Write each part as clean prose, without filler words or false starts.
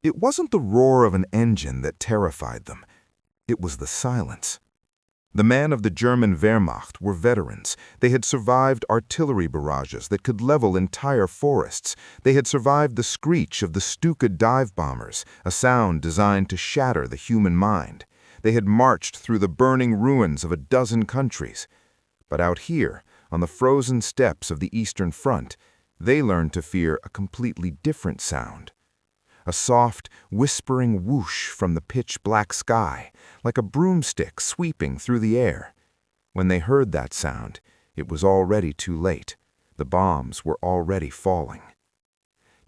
It wasn't the roar of an engine that terrified them. It was the silence. The men of the German Wehrmacht were veterans. They had survived artillery barrages that could level entire forests. They had survived the screech of the Stuka dive bombers, a sound designed to shatter the human mind. They had marched through the burning ruins of a dozen countries. But out here, on the frozen steppes of the Eastern Front, they learned to fear a completely different sound. A soft, whispering whoosh from the pitch-black sky, like a broomstick sweeping through the air. When they heard that sound, it was already too late. The bombs were already falling.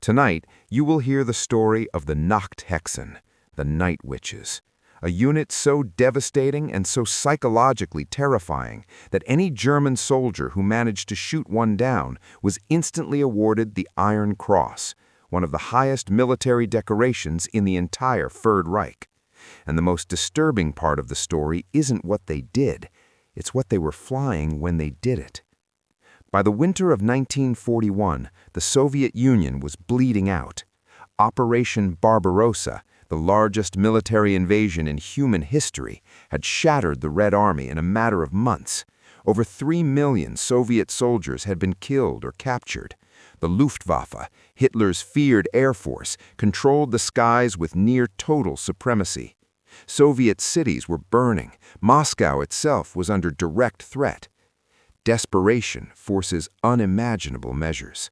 Tonight, you will hear the story of the Nachthexen, the Night Witches, a unit so devastating and so psychologically terrifying that any German soldier who managed to shoot one down was instantly awarded the Iron Cross, one of the highest military decorations in the entire Third Reich. And the most disturbing part of the story isn't what they did, it's what they were flying when they did it. By the winter of 1941, the Soviet Union was bleeding out. Operation Barbarossa, the largest military invasion in human history, had shattered the Red Army in a matter of months. Over 3 million Soviet soldiers had been killed or captured. The Luftwaffe, Hitler's feared air force, controlled the skies with near-total supremacy. Soviet cities were burning. Moscow itself was under direct threat. Desperation forces unimaginable measures.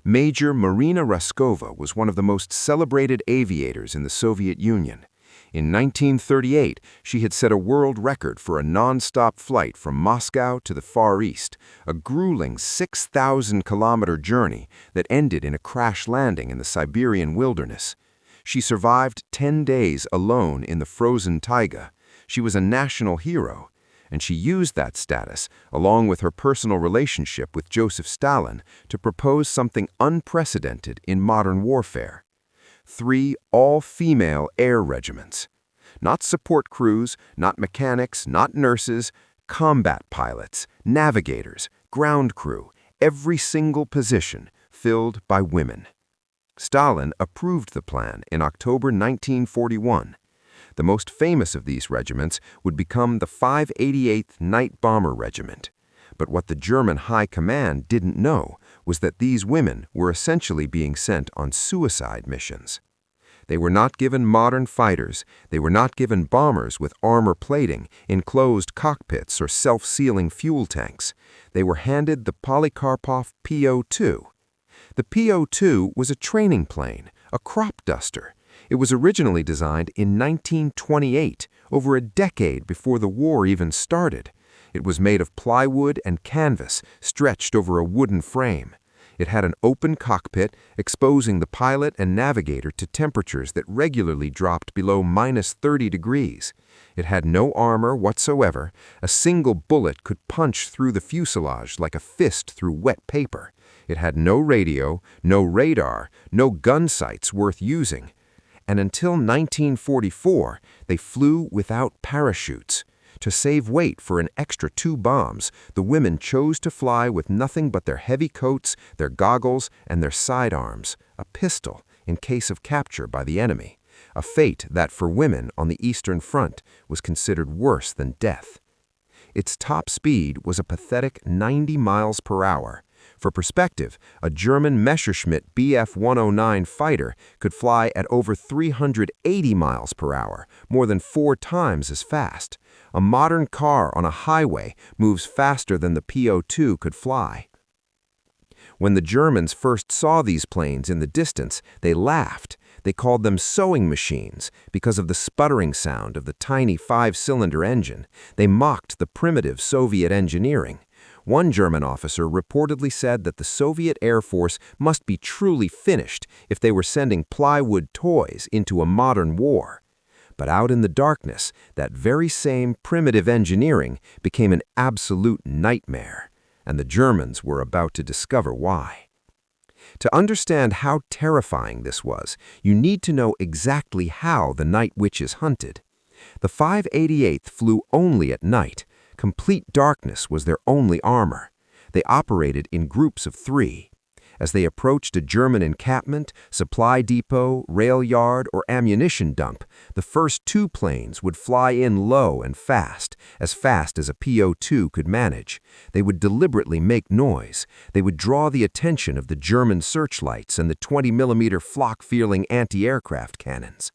Major Marina Raskova was one of the most celebrated aviators in the Soviet Union. In 1938, she had set a world record for a non-stop flight from Moscow to the Far East, a grueling 6,000-kilometer journey that ended in a crash landing in the Siberian wilderness. She survived 10 days alone in the frozen taiga. She was a national hero, and she used that status, along with her personal relationship with Joseph Stalin, to propose something unprecedented in modern warfare. 3 all-female air regiments. Not support crews, not mechanics, not nurses, combat pilots, navigators, ground crew, every single position filled by women. Stalin approved the plan in October 1941. The most famous of these regiments would become the 588th Night Bomber Regiment. But what the German High Command didn't know was that these women were essentially being sent on suicide missions. They were not given modern fighters, they were not given bombers with armor plating, enclosed cockpits, or self-sealing fuel tanks. They were handed the Polikarpov Po-2. The Po-2 was a training plane, a crop duster. It was originally designed in 1928, over a decade before the war even started. It was made of plywood and canvas, stretched over a wooden frame. It had an open cockpit, exposing the pilot and navigator to temperatures that regularly dropped below -30 degrees. It had no armor whatsoever. A single bullet could punch through the fuselage like a fist through wet paper. It had no radio, no radar, no gun sights worth using. And until 1944, they flew without parachutes. To save weight for an extra 2 bombs, the women chose to fly with nothing but their heavy coats, their goggles, and their sidearms, a pistol in case of capture by the enemy, a fate that for women on the Eastern Front was considered worse than death. Its top speed was a pathetic 90 miles per hour. For perspective, a German Messerschmitt Bf 109 fighter could fly at over 380 miles per hour, more than 4 times as fast. A modern car on a highway moves faster than the Po-2 could fly. When the Germans first saw these planes in the distance, they laughed. They called them sewing machines because of the sputtering sound of the tiny 5-cylinder engine. They mocked the primitive Soviet engineering. One German officer reportedly said that the Soviet Air Force must be truly finished if they were sending plywood toys into a modern war. But out in the darkness, that very same primitive engineering became an absolute nightmare, and the Germans were about to discover why. To understand how terrifying this was, you need to know exactly how the Night Witches hunted. The 588th flew only at night. Complete darkness was their only armor. They operated in groups of 3. As they approached a German encampment, supply depot, rail yard, or ammunition dump, the first two planes would fly in low and fast as a Po-2 could manage. They would deliberately make noise. They would draw the attention of the German searchlights and the 20mm flak-feeling anti-aircraft cannons.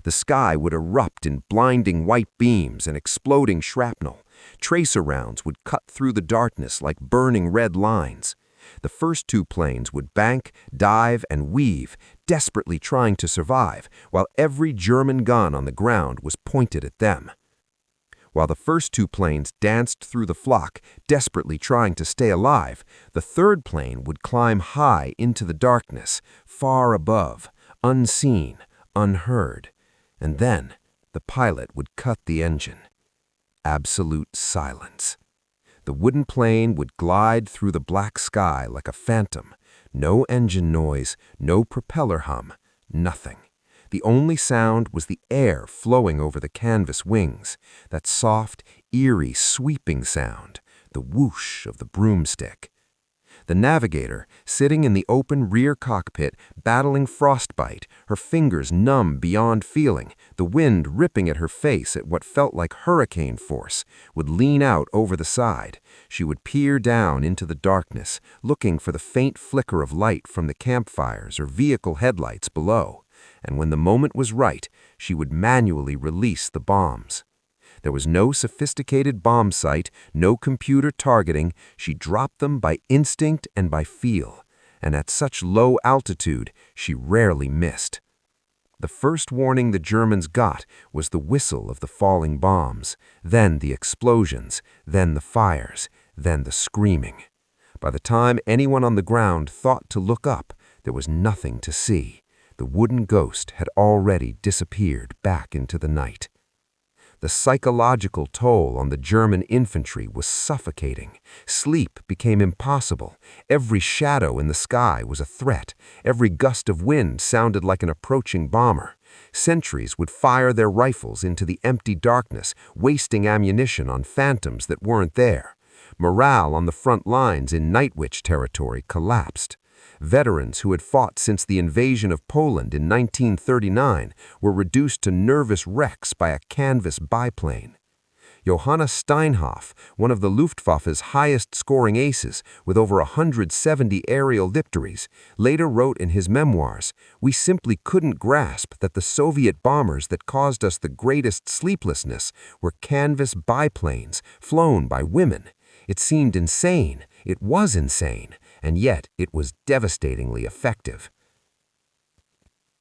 The sky would erupt in blinding white beams and exploding shrapnel. Tracer rounds would cut through the darkness like burning red lines. The first two planes would bank, dive, and weave, desperately trying to survive, while every German gun on the ground was pointed at them. While the first two planes danced through the flak, desperately trying to stay alive, the third plane would climb high into the darkness, far above, unseen, unheard. And then the pilot would cut the engine. Absolute silence. The wooden plane would glide through the black sky like a phantom. No engine noise, no propeller hum, nothing. The only sound was the air flowing over the canvas wings, that soft, eerie, sweeping sound, the whoosh of the broomstick. The navigator, sitting in the open rear cockpit, battling frostbite, her fingers numb beyond feeling, the wind ripping at her face at what felt like hurricane force, would lean out over the side. She would peer down into the darkness, looking for the faint flicker of light from the campfires or vehicle headlights below. And when the moment was right, she would manually release the bombs. There was no sophisticated bomb sight, no computer targeting. She dropped them by instinct and by feel, and at such low altitude, she rarely missed. The first warning the Germans got was the whistle of the falling bombs, then the explosions, then the fires, then the screaming. By the time anyone on the ground thought to look up, there was nothing to see. The wooden ghost had already disappeared back into the night. The psychological toll on the German infantry was suffocating. Sleep became impossible. Every shadow in the sky was a threat. Every gust of wind sounded like an approaching bomber. Sentries would fire their rifles into the empty darkness, wasting ammunition on phantoms that weren't there. Morale on the front lines in Night Witch territory collapsed. Veterans who had fought since the invasion of Poland in 1939 were reduced to nervous wrecks by a canvas biplane. Johanna Steinhoff, one of the Luftwaffe's highest-scoring aces with over 170 aerial victories, later wrote in his memoirs, "We simply couldn't grasp that the Soviet bombers that caused us the greatest sleeplessness were canvas biplanes flown by women. It seemed insane. It was insane. And yet it was devastatingly effective."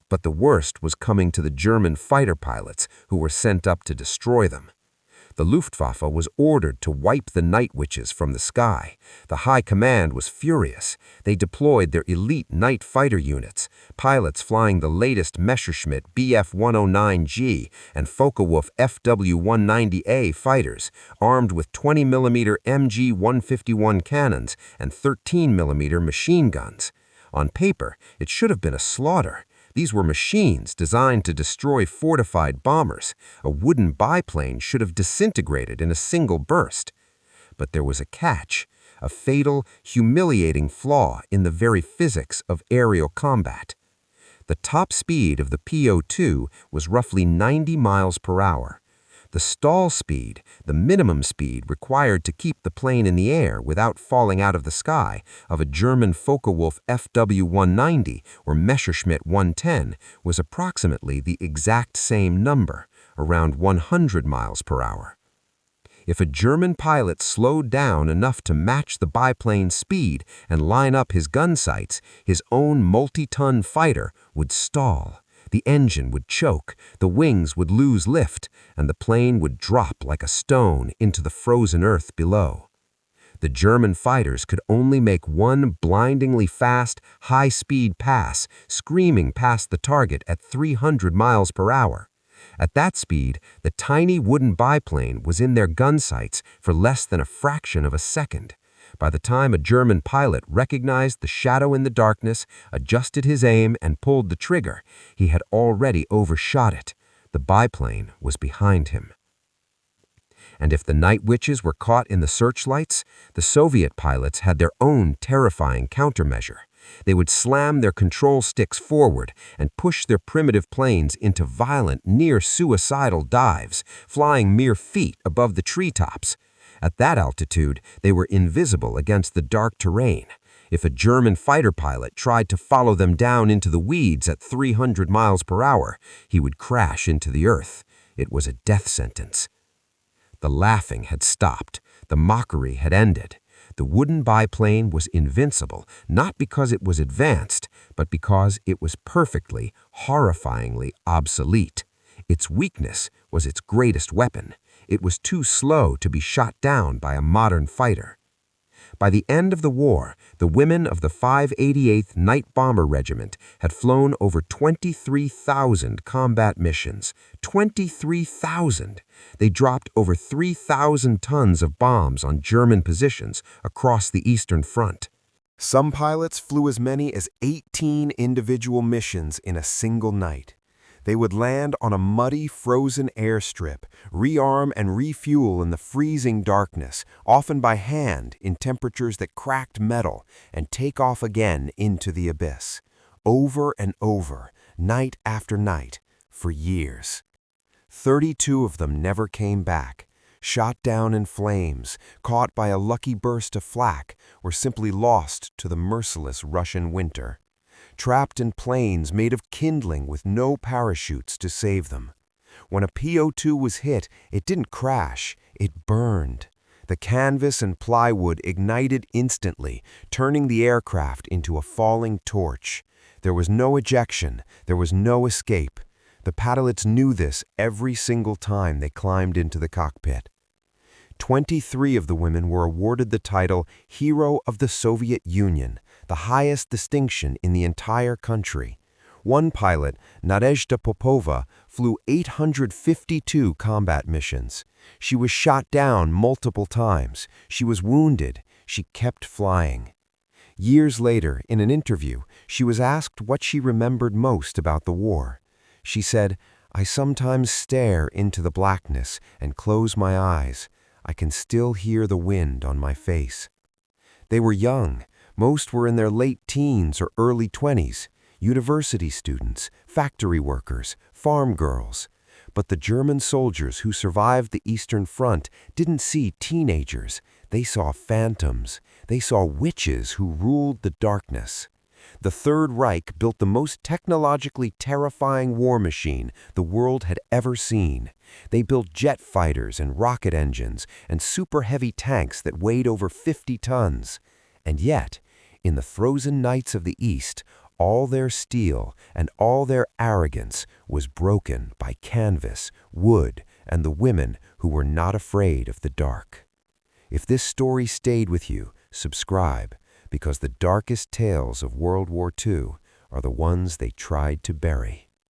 But the worst was coming to the German fighter pilots who were sent up to destroy them. The Luftwaffe was ordered to wipe the Night Witches from the sky. The High Command was furious. They deployed their elite night fighter units, pilots flying the latest Messerschmitt Bf-109G and Focke-Wulf FW-190A fighters, armed with 20mm MG-151 cannons and 13mm machine guns. On paper, it should have been a slaughter. These were machines designed to destroy fortified bombers. A wooden biplane should have disintegrated in a single burst. But there was a catch, a fatal, humiliating flaw in the very physics of aerial combat. The top speed of the Po-2 was roughly 90 miles per hour. The stall speed, the minimum speed required to keep the plane in the air without falling out of the sky, of a German Focke-Wulf FW-190 or Messerschmitt 110 was approximately the exact same number, around 100 miles per hour. If a German pilot slowed down enough to match the biplane's speed and line up his gun sights, his own multi-ton fighter would stall. The engine would choke, the wings would lose lift, and the plane would drop like a stone into the frozen earth below. The German fighters could only make one blindingly fast, high-speed pass, screaming past the target at 300 miles per hour. At that speed, the tiny wooden biplane was in their gun sights for less than a fraction of a second. By the time a German pilot recognized the shadow in the darkness, adjusted his aim, and pulled the trigger, he had already overshot it. The biplane was behind him. And if the Night Witches were caught in the searchlights, the Soviet pilots had their own terrifying countermeasure. They would slam their control sticks forward and push their primitive planes into violent, near-suicidal dives, flying mere feet above the treetops. At that altitude, they were invisible against the dark terrain. If a German fighter pilot tried to follow them down into the weeds at 300 miles per hour, he would crash into the earth. It was a death sentence. The laughing had stopped. The mockery had ended. The wooden biplane was invincible, not because it was advanced, but because it was perfectly, horrifyingly obsolete. Its weakness was its greatest weapon. It was too slow to be shot down by a modern fighter. By the end of the war, the women of the 588th Night Bomber Regiment had flown over 23,000 combat missions. 23,000! They dropped over 3,000 tons of bombs on German positions across the Eastern Front. Some pilots flew as many as 18 individual missions in a single night. They would land on a muddy, frozen airstrip, rearm and refuel in the freezing darkness, often by hand in temperatures that cracked metal, and take off again into the abyss. Over and over, night after night, for years. 32 of them never came back, shot down in flames, caught by a lucky burst of flak, or simply lost to the merciless Russian winter. Trapped in planes made of kindling with no parachutes to save them. When a Po-2 was hit, it didn't crash, it burned. The canvas and plywood ignited instantly, turning the aircraft into a falling torch. There was no ejection, there was no escape. The pilots knew this every single time they climbed into the cockpit. 23 of the women were awarded the title Hero of the Soviet Union, the highest distinction in the entire country. One pilot, Nadezhda Popova, flew 852 combat missions. She was shot down multiple times. She was wounded. She kept flying. Years later, in an interview, she was asked what she remembered most about the war. She said, "I sometimes stare into the blackness and close my eyes. I can still hear the wind on my face." They were young. Most were in their late teens or early 20s, university students, factory workers, farm girls. But the German soldiers who survived the Eastern Front didn't see teenagers. They saw phantoms. They saw witches who ruled the darkness. The Third Reich built the most technologically terrifying war machine the world had ever seen. They built jet fighters and rocket engines and super heavy tanks that weighed over 50 tons. And yet, in the frozen nights of the East, all their steel and all their arrogance was broken by canvas, wood, and the women who were not afraid of the dark. If this story stayed with you, subscribe, because the darkest tales of World War II are the ones they tried to bury.